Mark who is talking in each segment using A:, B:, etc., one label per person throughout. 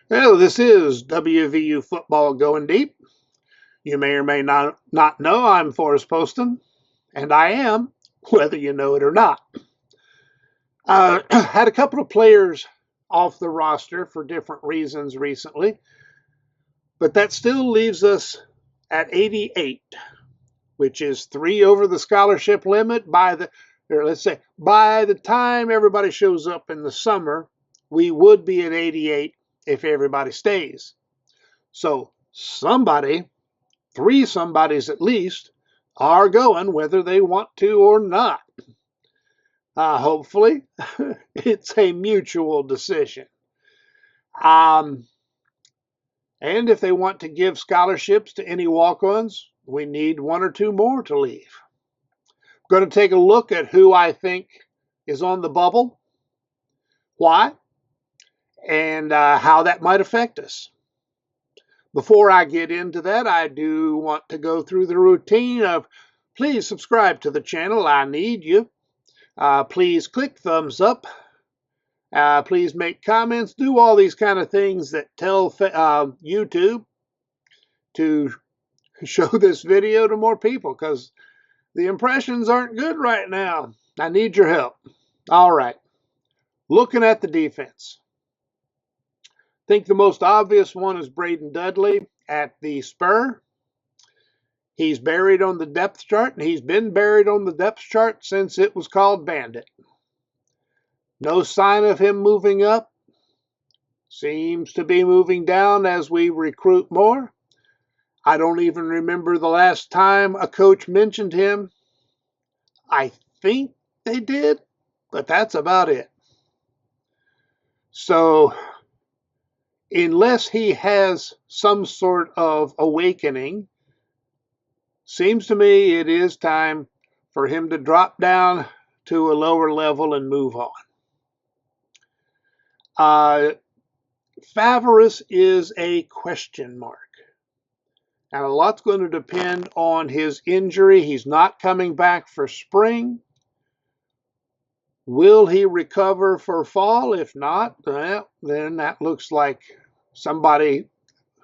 A: Well, this is WVU Football Going Deep. You may or may not know I'm Forrest Poston, and I am, whether you know it or not. Had a couple of players off the roster for different reasons recently, but that still leaves us at 88, which is 3 over the scholarship limit by the time everybody shows up in the summer, we would be at 88 if everybody stays. So somebody, 3 somebodies at least, are going whether they want to or not. Hopefully, it's a mutual decision. And if they want to give scholarships to any walk-ons, we need 1 or 2 more to leave. I'm going to take a look at who I think is on the bubble, why, and how that might affect us. Before I get into that, I do want to go through the routine of please subscribe to the channel. I need you. Please click thumbs up. Please make comments. Do all these kind of things that tell YouTube to show this video to more people because the impressions aren't good right now. I need your help. All right. Looking at the defense. I think the most obvious one is Braden Dudley at the Spur. He's buried on the depth chart, and he's been buried on the depth chart since it was called Bandit. No sign of him moving up. Seems to be moving down as we recruit more. I don't even remember the last time a coach mentioned him. I think they did, but that's about it. So, unless he has some sort of awakening, seems to me it is time for him to drop down to a lower level and move on. Favaris is a question mark. And a lot's going to depend on his injury. He's not coming back for spring. Will he recover for fall? If not, well, then that looks like somebody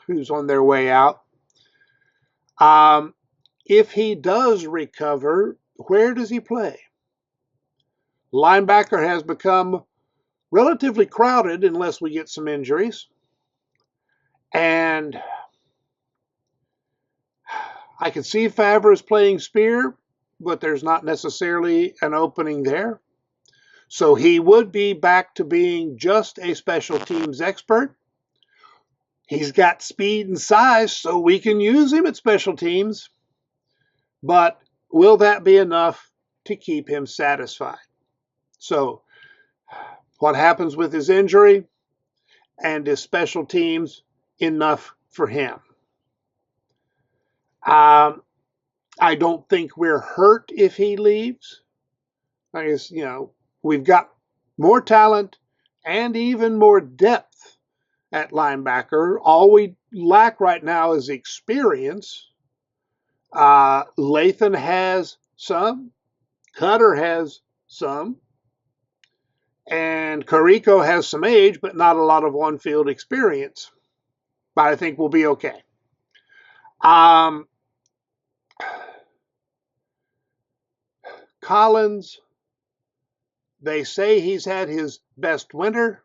A: who's on their way out. If he does recover, where does he play? Linebacker has become relatively crowded unless we get some injuries. And I can see Favaris playing spear, but there's not necessarily an opening there. So he would be back to being just a special teams expert. He's got speed and size, so we can use him at special teams. But will that be enough to keep him satisfied? So what happens with his injury, and is special teams enough for him? I don't think we're hurt if he leaves. I guess, we've got more talent and even more depth at linebacker. All we lack right now is experience. Lathan has some. Cutter has some. And Carrico has some age, but not a lot of on-field experience. But I think we'll be okay. Collins, they say he's had his best winter.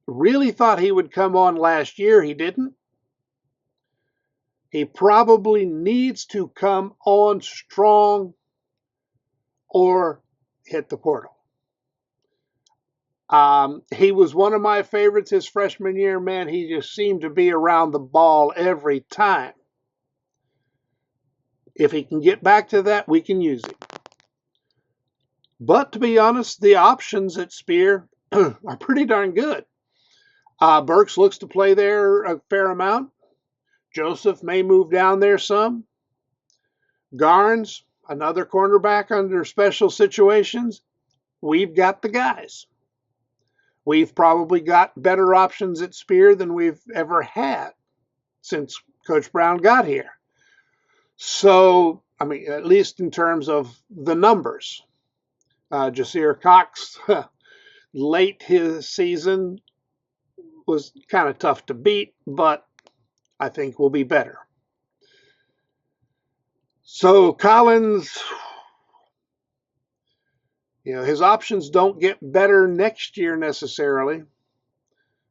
A: Really thought he would come on last year. He didn't. He probably needs to come on strong or hit the portal. He was one of my favorites his freshman year. Man, he just seemed to be around the ball every time. If he can get back to that, we can use him. But to be honest, the options at Spear are pretty darn good. Burks looks to play there a fair amount. Joseph may move down there some. Garnes, another cornerback under special situations. We've got the guys. We've probably got better options at Spear than we've ever had since Coach Brown got here. So, I mean, at least in terms of the numbers. Jasir Cox, late his season, was kind of tough to beat, but I think will be better. So Collins, his options don't get better next year necessarily.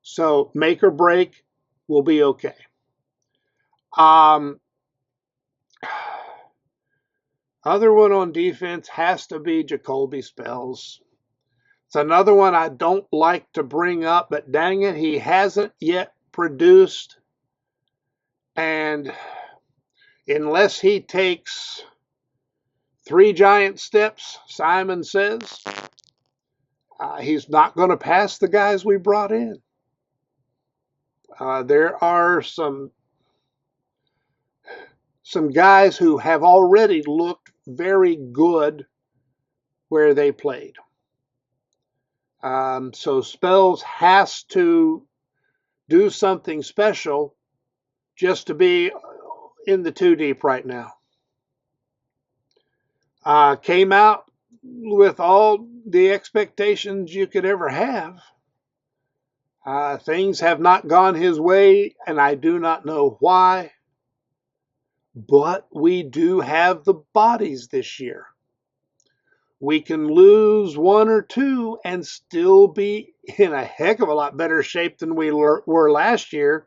A: So make or break will be okay. Other one on defense has to be Jacoby Spells. It's another one I don't like to bring up, but dang it, he hasn't yet produced. And unless he takes 3 giant steps, Simon says, he's not going to pass the guys we brought in. There are some guys who have already looked very good where they played. So Spells has to do something special just to be in the 2 deep right now. Came out with all the expectations you could ever have. Things have not gone his way, and I do not know why. But we do have the bodies this year. We can lose 1 or 2 and still be in a heck of a lot better shape than we were last year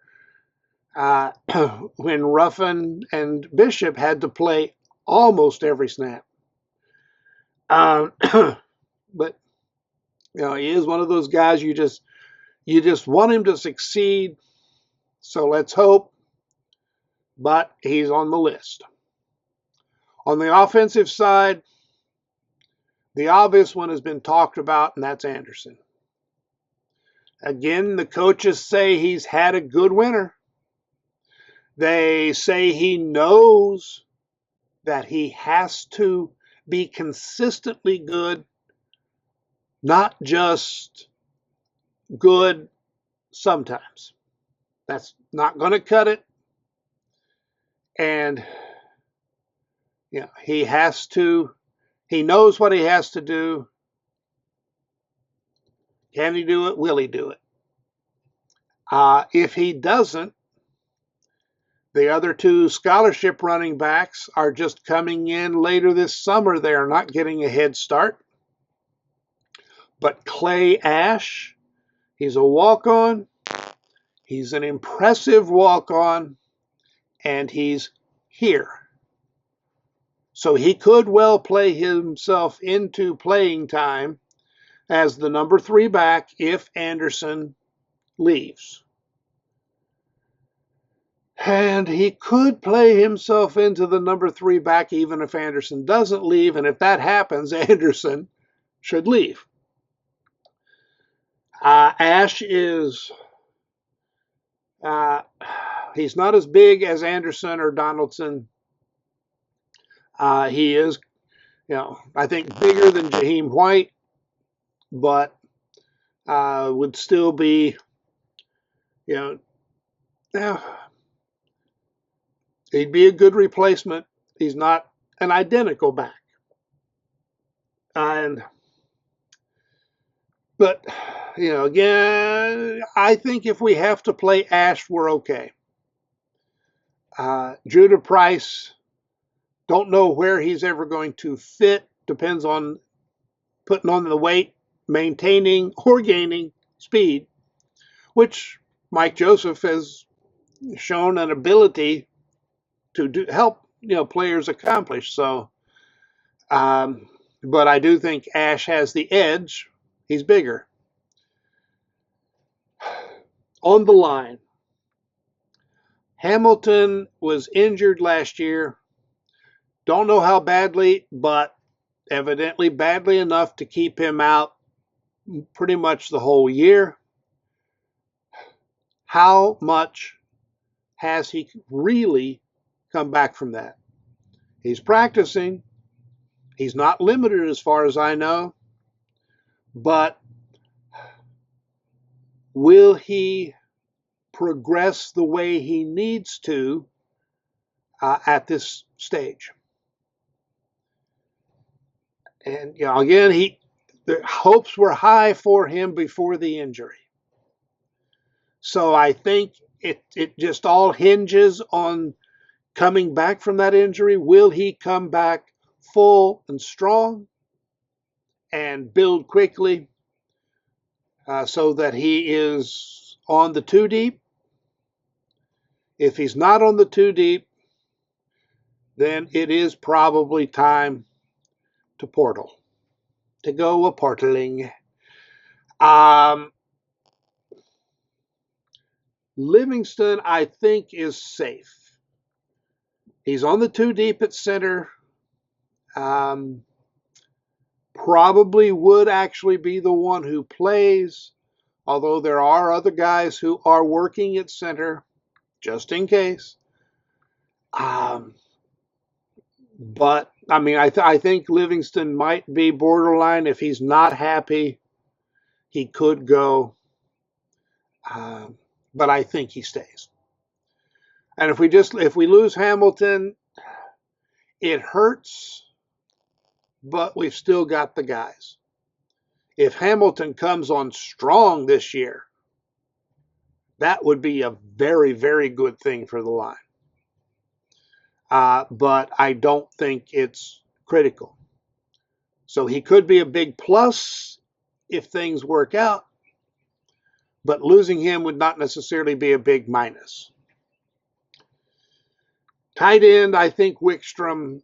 A: when Ruffin and Bishop had to play almost every snap. But he is one of those guys you just want him to succeed. So let's hope. But he's on the list. On the offensive side, the obvious one has been talked about, and that's Anderson. Again, the coaches say he's had a good winter. They say he knows that he has to be consistently good, not just good sometimes. That's not going to cut it. And he knows what he has to do. Can he do it? Will he do it? If he doesn't, the other 2 scholarship running backs are just coming in later this summer. They are not getting a head start. But Clay Ash, he's a walk-on. He's an impressive walk-on, and he's here. So he could well play himself into playing time as the number 3 back if Anderson leaves. And he could play himself into the number 3 back even if Anderson doesn't leave. And if that happens, Anderson should leave. Ash is, he's not as big as Anderson or Donaldson. He is, I think bigger than Jaheim White, but would still be, he'd be a good replacement. He's not an identical back. But again, I think if we have to play Ash, we're okay. Judah Price, don't know where he's ever going to fit. Depends on putting on the weight, maintaining or gaining speed, which Mike Joseph has shown an ability to help players accomplish. So, but I do think Ash has the edge. He's bigger. On the line, Hamilton was injured last year. Don't know how badly, but evidently badly enough to keep him out pretty much the whole year. How much has he really come back from that? He's practicing. He's not limited as far as I know. But will he progress the way he needs to at this stage? And again, the hopes were high for him before the injury. So I think it just all hinges on coming back from that injury. Will he come back full and strong and build quickly so that he is on the two deep? If he's not on the two deep, then it is probably time to portal, to go a portaling. Livingston, I think, is safe. He's on the two deep at center. Um, Probably would actually be the one who plays, although there are other guys who are working at center just in case. But I mean, I think Livingston might be borderline. If he's not happy, he could go. Um, but I think he stays. And if we lose Hamilton, it hurts, but we've still got the guys. If Hamilton comes on strong this year, that would be a very, very good thing for the line. But I don't think it's critical. So he could be a big plus if things work out, but losing him would not necessarily be a big minus. Tight end, I think Wickstrom,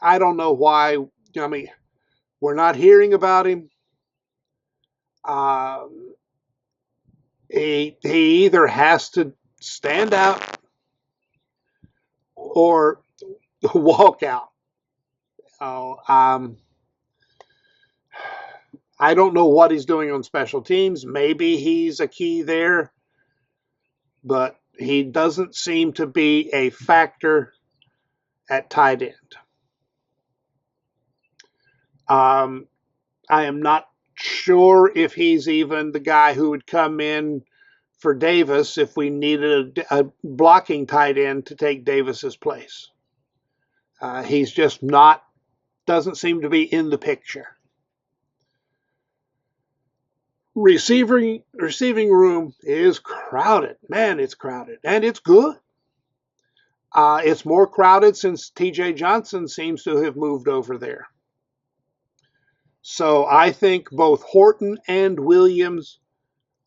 A: I don't know why. I mean, we're not hearing about him. He either has to stand out or walk out. I don't know what he's doing on special teams. Maybe he's a key there, but he doesn't seem to be a factor at tight end. I am not sure if he's even the guy who would come in for Davis if we needed a blocking tight end to take Davis's place. He's just not, doesn't seem to be in the picture. Receiving room is crowded. Man, it's crowded. And it's good. It's more crowded since TJ Johnson seems to have moved over there. So I think both Horton and Williams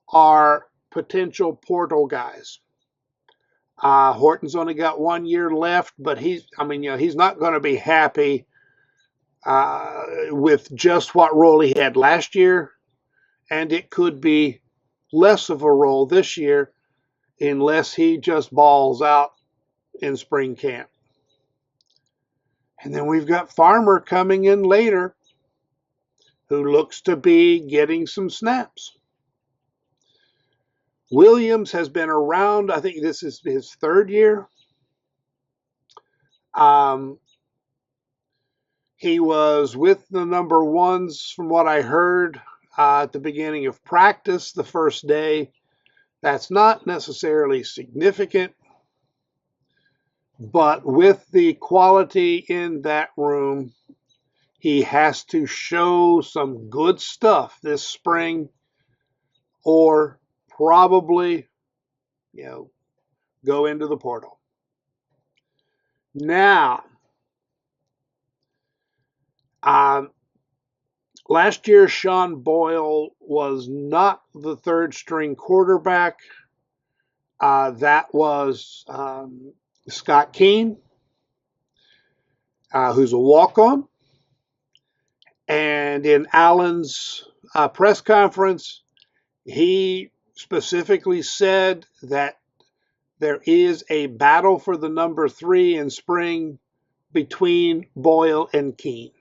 A: are potential portal guys. Horton's only got 1 year left, but he's not going to be happy with just what role he had last year, and it could be less of a role this year unless he just balls out in spring camp. And then we've got Farmer coming in later, who looks to be getting some snaps. Williams has been around, I think this is his third year. He was with the number ones, from what I heard, at the beginning of practice the first day. That's not necessarily significant, but with the quality in that room, he has to show some good stuff this spring, or probably, go into the portal. Now, last year, Sean Boyle was not the third string quarterback. That was Scott Keene, who's a walk-on. And in Allen's press conference, he specifically said that there is a battle for the number 3 in spring between Boyle and Keene.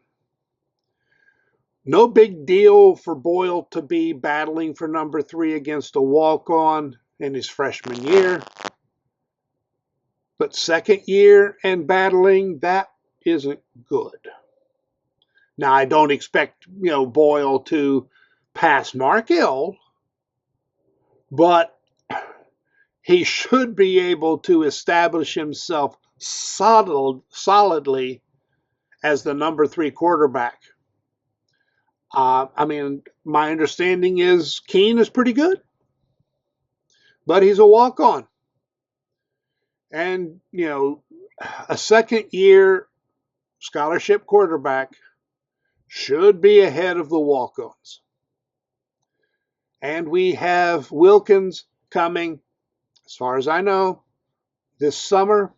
A: No big deal for Boyle to be battling for number 3 against a walk-on in his freshman year. But second year and battling, that isn't good. Now, I don't expect, Boyle to pass Markell, but he should be able to establish himself solidly as the number 3 quarterback. My understanding is Keene is pretty good. but he's a walk-on. And, you know, a second-year scholarship quarterback should be ahead of the walk-ons. And we have Wilkins coming, as far as I know, this summer.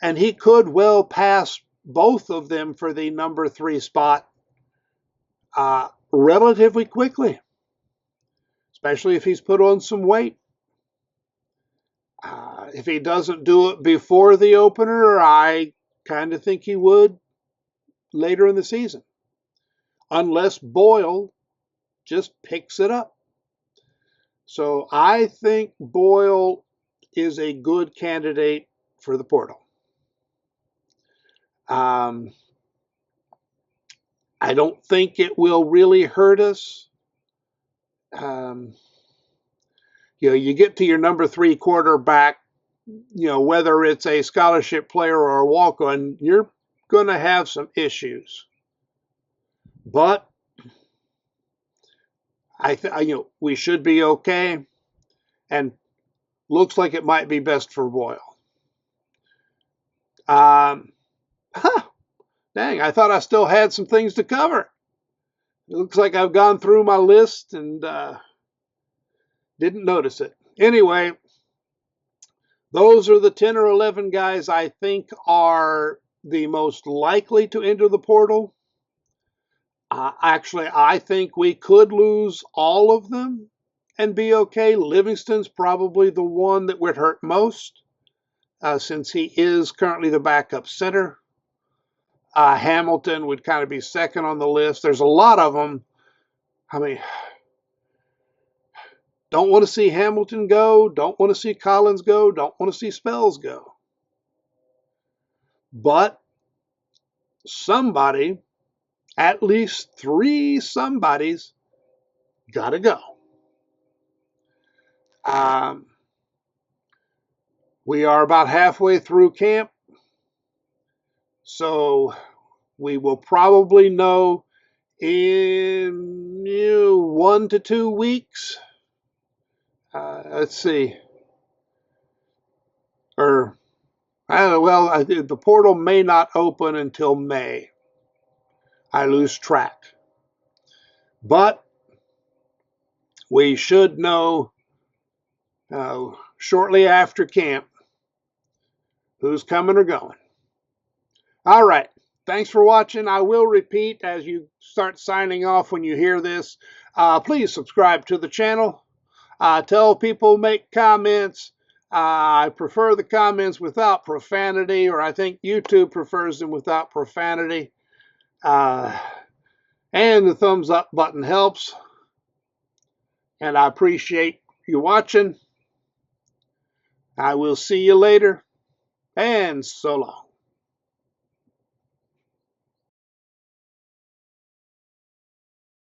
A: And he could well pass both of them for the number 3 spot relatively quickly, especially if he's put on some weight. If he doesn't do it before the opener, I kind of think he would later in the season, unless Boyle just picks it up. So I think Boyle is a good candidate for the portal. I don't think it will really hurt us. You know, you get to your number 3 quarterback, you know, whether it's a scholarship player or a walk-on, you're going to have some issues. But we should be okay, and looks like it might be best for Boyle. Dang, I thought I still had some things to cover. It looks like I've gone through my list and didn't notice it. Anyway, those are the 10 or 11 guys I think are the most likely to enter the portal. Actually, I think we could lose all of them and be okay. Livingston's probably the one that would hurt most, since he is currently the backup center. Hamilton would kind of be second on the list. There's a lot of them. I mean, don't want to see Hamilton go. Don't want to see Collins go. Don't want to see Spells go. But somebody, at least 3 somebodies, got to go. We are about halfway through camp, so we will probably know in 1 to 2 weeks. Let's see. The portal may not open until May. I lose track. But we should know shortly after camp who's coming or going. All right. Thanks for watching. I will repeat as you start signing off when you hear this. Please subscribe to the channel. Tell people, make comments. I prefer the comments without profanity, or I think YouTube prefers them without profanity. And the thumbs up button helps. And I appreciate you watching. I will see you later, and so long.